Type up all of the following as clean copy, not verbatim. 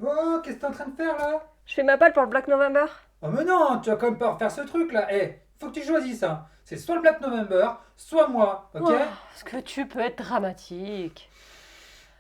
Oh, qu'est-ce que t'es en train de faire là? Je fais ma palle pour le Black November. Oh mais non, tu vas quand même pas refaire ce truc là. Faut que tu choisisses hein. C'est soit le Black November, soit moi, ok? Oh, est-ce que tu peux être dramatique?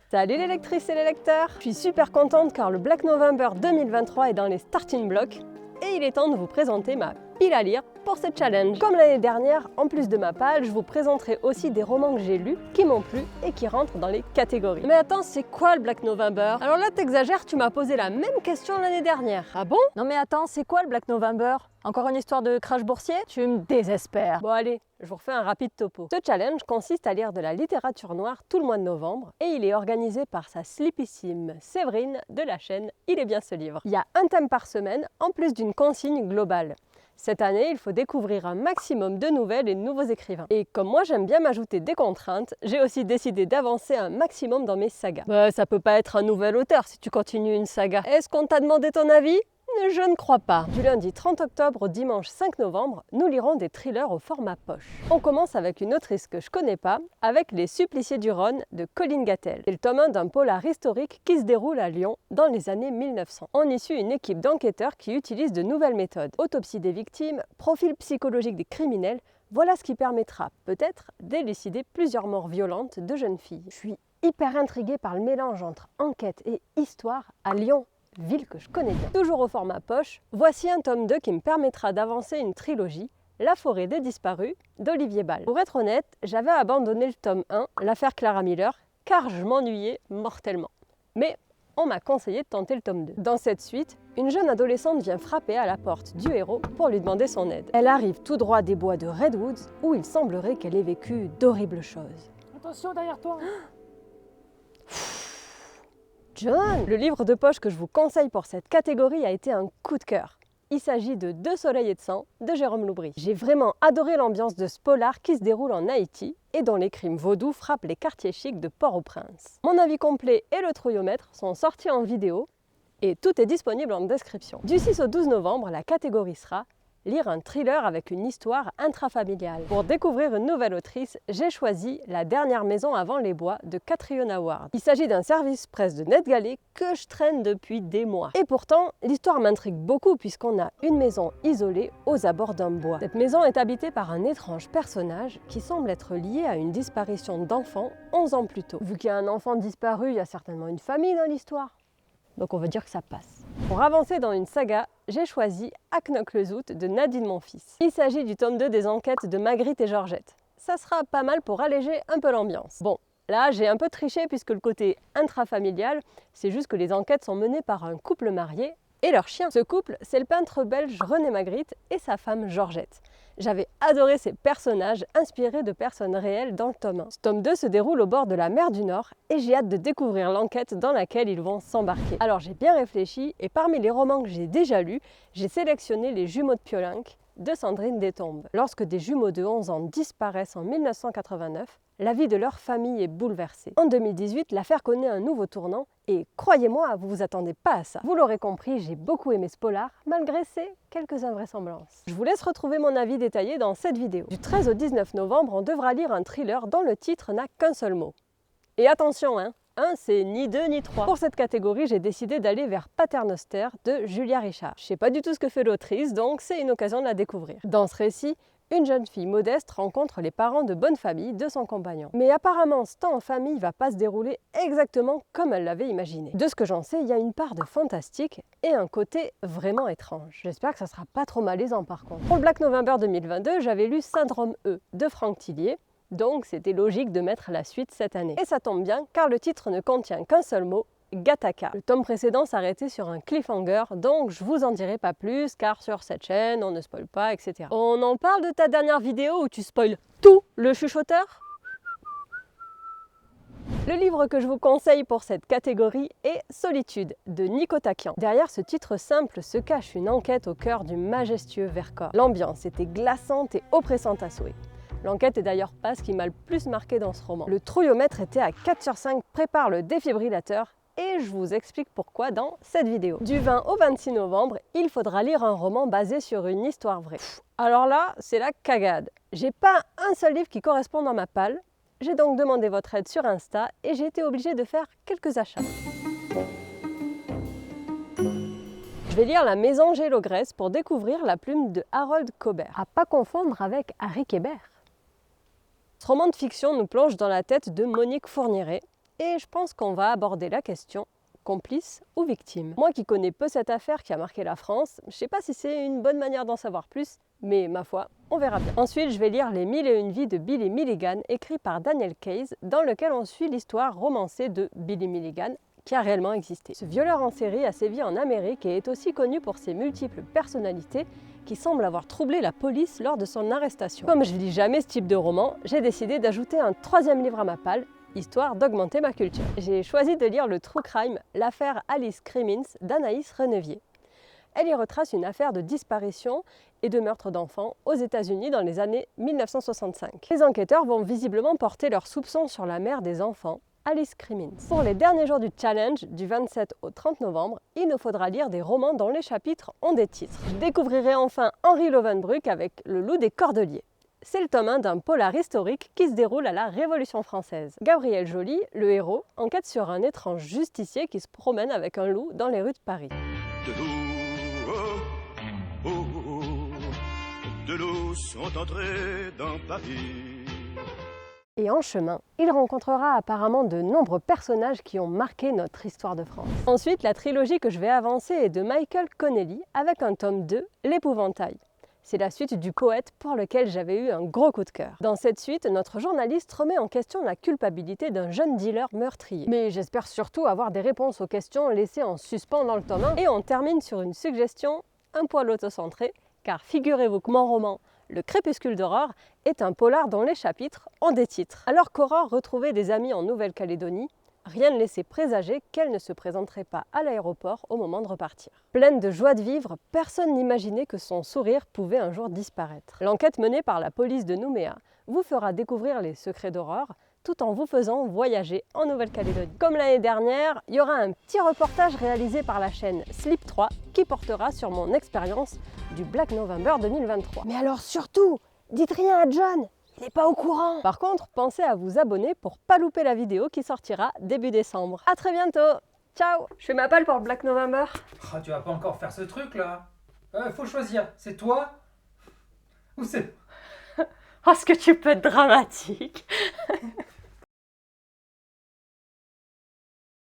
Salut les lectrices et les lecteurs. Je suis super contente car le Black November 2023 est dans les starting blocks et il est temps de vous présenter ma pile à lire pour ce challenge. Comme l'année dernière, en plus de ma palle, je vous présenterai aussi des romans que j'ai lus, qui m'ont plu et qui rentrent dans les catégories. Mais attends, c'est quoi le Black November? Alors là, t'exagères, tu m'as posé la même question l'année dernière. Ah bon? Non mais attends, c'est quoi le Black November? Encore une histoire de crash boursier? Tu me désespères. Bon allez, je vous refais un rapide topo. Ce challenge consiste à lire de la littérature noire tout le mois de novembre et il est organisé par sa slipissime Séverine de la chaîne Il est bien ce livre. Il y a un thème par semaine en plus d'une consigne globale. Cette année, il faut découvrir un maximum de nouvelles et de nouveaux écrivains. Et comme moi j'aime bien m'ajouter des contraintes, j'ai aussi décidé d'avancer un maximum dans mes sagas. Bah, ça peut pas être un nouvel auteur si tu continues une saga. Est-ce qu'on t'a demandé ton avis? Je ne crois pas. Du lundi 30 octobre au dimanche 5 novembre, nous lirons des thrillers au format poche. On commence avec une autrice que je connais pas, avec Les Suppliciés du Rhône de Colline Gattel. C'est le tome 1 d'un polar historique qui se déroule à Lyon dans les années 1900. On y suit une équipe d'enquêteurs qui utilise de nouvelles méthodes. Autopsie des victimes, profil psychologique des criminels, voilà ce qui permettra peut-être d'élucider plusieurs morts violentes de jeunes filles. Je suis hyper intriguée par le mélange entre enquête et histoire à Lyon, ville que je connais bien. Toujours au format poche, voici un tome 2 qui me permettra d'avancer une trilogie, La forêt des disparus d'Olivier Ball. Pour être honnête, j'avais abandonné le tome 1, l'affaire Clara Miller, car je m'ennuyais mortellement. Mais on m'a conseillé de tenter le tome 2. Dans cette suite, une jeune adolescente vient frapper à la porte du héros pour lui demander son aide. Elle arrive tout droit des bois de Redwoods où il semblerait qu'elle ait vécu d'horribles choses. Attention derrière toi. John! Le livre de poche que je vous conseille pour cette catégorie a été un coup de cœur. Il s'agit de Deux soleils et de sang de Jérôme Loubry. J'ai vraiment adoré l'ambiance de ce polar qui se déroule en Haïti et dont les crimes vaudous frappent les quartiers chics de Port-au-Prince. Mon avis complet et le trouillomètre sont sortis en vidéo et tout est disponible en description. Du 6 au 12 novembre, la catégorie sera lire un thriller avec une histoire intrafamiliale. Pour découvrir une nouvelle autrice, j'ai choisi La dernière maison avant les bois de Catriona Howard. Il s'agit d'un service presse de NetGalley que je traîne depuis des mois. Et pourtant, l'histoire m'intrigue beaucoup puisqu'on a une maison isolée aux abords d'un bois. Cette maison est habitée par un étrange personnage qui semble être lié à une disparition d'enfants 11 ans plus tôt. Vu qu'il y a un enfant disparu, il y a certainement une famille dans l'histoire. Donc on va dire que ça passe. Pour avancer dans une saga, j'ai choisi Knock-le-Zout de Nadine Monfils. Il s'agit du tome 2 des enquêtes de Magritte et Georgette. Ça sera pas mal pour alléger un peu l'ambiance. Bon, là j'ai un peu triché puisque le côté intrafamilial, c'est juste que les enquêtes sont menées par un couple marié et leur chien. Ce couple, c'est le peintre belge René Magritte et sa femme Georgette. J'avais adoré ces personnages inspirés de personnes réelles dans le tome 1. Ce tome 2 se déroule au bord de la mer du Nord et j'ai hâte de découvrir l'enquête dans laquelle ils vont s'embarquer. Alors j'ai bien réfléchi et parmi les romans que j'ai déjà lus, j'ai sélectionné Les Jumeaux de Piolenc de Sandrine Détombe. Lorsque des jumeaux de 11 ans disparaissent en 1989, la vie de leur famille est bouleversée. En 2018, l'affaire connaît un nouveau tournant et croyez-moi, vous vous attendez pas à ça. Vous l'aurez compris, j'ai beaucoup aimé ce polar, malgré ses quelques invraisemblances. Je vous laisse retrouver mon avis détaillé dans cette vidéo. Du 13 au 19 novembre, on devra lire un thriller dont le titre n'a qu'un seul mot. Et attention, c'est ni 2 ni 3. Pour cette catégorie, j'ai décidé d'aller vers Paternoster de Julia Richard. Je sais pas du tout ce que fait l'autrice, donc c'est une occasion de la découvrir. Dans ce récit, une jeune fille modeste rencontre les parents de bonne famille de son compagnon. Mais apparemment, ce temps en famille va pas se dérouler exactement comme elle l'avait imaginé. De ce que j'en sais, il y a une part de fantastique et un côté vraiment étrange. J'espère que ça sera pas trop malaisant par contre. Pour le Black November 2022, j'avais lu Syndrome E de Franck Tillier. Donc c'était logique de mettre la suite cette année. Et ça tombe bien car le titre ne contient qu'un seul mot, Gattaca. Le tome précédent s'arrêtait sur un cliffhanger, donc je vous en dirai pas plus car sur cette chaîne on ne spoil pas, etc. On en parle de ta dernière vidéo où tu spoil tout le chuchoteur? Le livre que je vous conseille pour cette catégorie est Solitude de Nico Takian. Derrière ce titre simple se cache une enquête au cœur du majestueux Vercors. L'ambiance était glaçante et oppressante à souhait. L'enquête est d'ailleurs pas ce qui m'a le plus marqué dans ce roman. Le trouillomètre était à 4 sur 5, prépare le défibrillateur et je vous explique pourquoi dans cette vidéo. Du 20 au 26 novembre, il faudra lire un roman basé sur une histoire vraie. Alors là, c'est la cagade. J'ai pas un seul livre qui corresponde à ma palle. J'ai donc demandé votre aide sur Insta et j'ai été obligée de faire quelques achats. Je vais lire La Mésange et l'Ogresse pour découvrir la plume de Harold Cobbert. À pas confondre avec Harry Kébert. Ce roman de fiction nous plonge dans la tête de Monique Fourniret et je pense qu'on va aborder la question complice ou victime. Moi qui connais peu cette affaire qui a marqué la France, je sais pas si c'est une bonne manière d'en savoir plus, mais ma foi, on verra bien. Ensuite, je vais lire Les 1001 vies de Billy Milligan, écrit par Daniel Case, dans lequel on suit l'histoire romancée de Billy Milligan, qui a réellement existé. Ce violeur en série a sévi en Amérique et est aussi connu pour ses multiples personnalités qui semblent avoir troublé la police lors de son arrestation. Comme je lis jamais ce type de roman, j'ai décidé d'ajouter un 3e livre à ma palle, histoire d'augmenter ma culture. J'ai choisi de lire le True Crime, l'affaire Alice Crimmins d'Anaïs Renevier. Elle y retrace une affaire de disparition et de meurtre d'enfants aux États-Unis dans les années 1965. Les enquêteurs vont visiblement porter leurs soupçons sur la mère des enfants, Alice Crimmins. Pour les derniers jours du challenge, du 27 au 30 novembre, il nous faudra lire des romans dont les chapitres ont des titres. Je découvrirai enfin Henri Lovenbruck avec Le Loup des Cordeliers. C'est le tome 1 d'un polar historique qui se déroule à la Révolution française. Gabriel Joly, le héros, enquête sur un étrange justicier qui se promène avec un loup dans les rues de Paris. De loups sont entrés dans Paris. Et en chemin, il rencontrera apparemment de nombreux personnages qui ont marqué notre histoire de France. Ensuite, la trilogie que je vais avancer est de Michael Connelly avec un tome 2, L'Épouvantail. C'est la suite du Coët pour lequel j'avais eu un gros coup de cœur. Dans cette suite, notre journaliste remet en question la culpabilité d'un jeune dealer meurtrier. Mais j'espère surtout avoir des réponses aux questions laissées en suspens dans le tome 1. Et on termine sur une suggestion un poil autocentrée, car figurez-vous que mon roman, Le Crépuscule d'Aurore, est un polar dont les chapitres ont des titres. Alors qu'Aurore retrouvait des amis en Nouvelle-Calédonie, rien ne laissait présager qu'elle ne se présenterait pas à l'aéroport au moment de repartir. Pleine de joie de vivre, personne n'imaginait que son sourire pouvait un jour disparaître. L'enquête menée par la police de Nouméa vous fera découvrir les secrets d'Aurore, tout en vous faisant voyager en Nouvelle-Calédonie. Comme l'année dernière, il y aura un petit reportage réalisé par la chaîne Slip 3 qui portera sur mon expérience du Black November 2023. Mais alors surtout, dites rien à John, il n'est pas au courant. Par contre, pensez à vous abonner pour pas louper la vidéo qui sortira début décembre. A très bientôt. Ciao. Je fais ma palle pour le Black November. Ah, tu vas pas encore faire ce truc là. Faut choisir, c'est toi ou c'est... Oh, ce que tu peux être dramatique.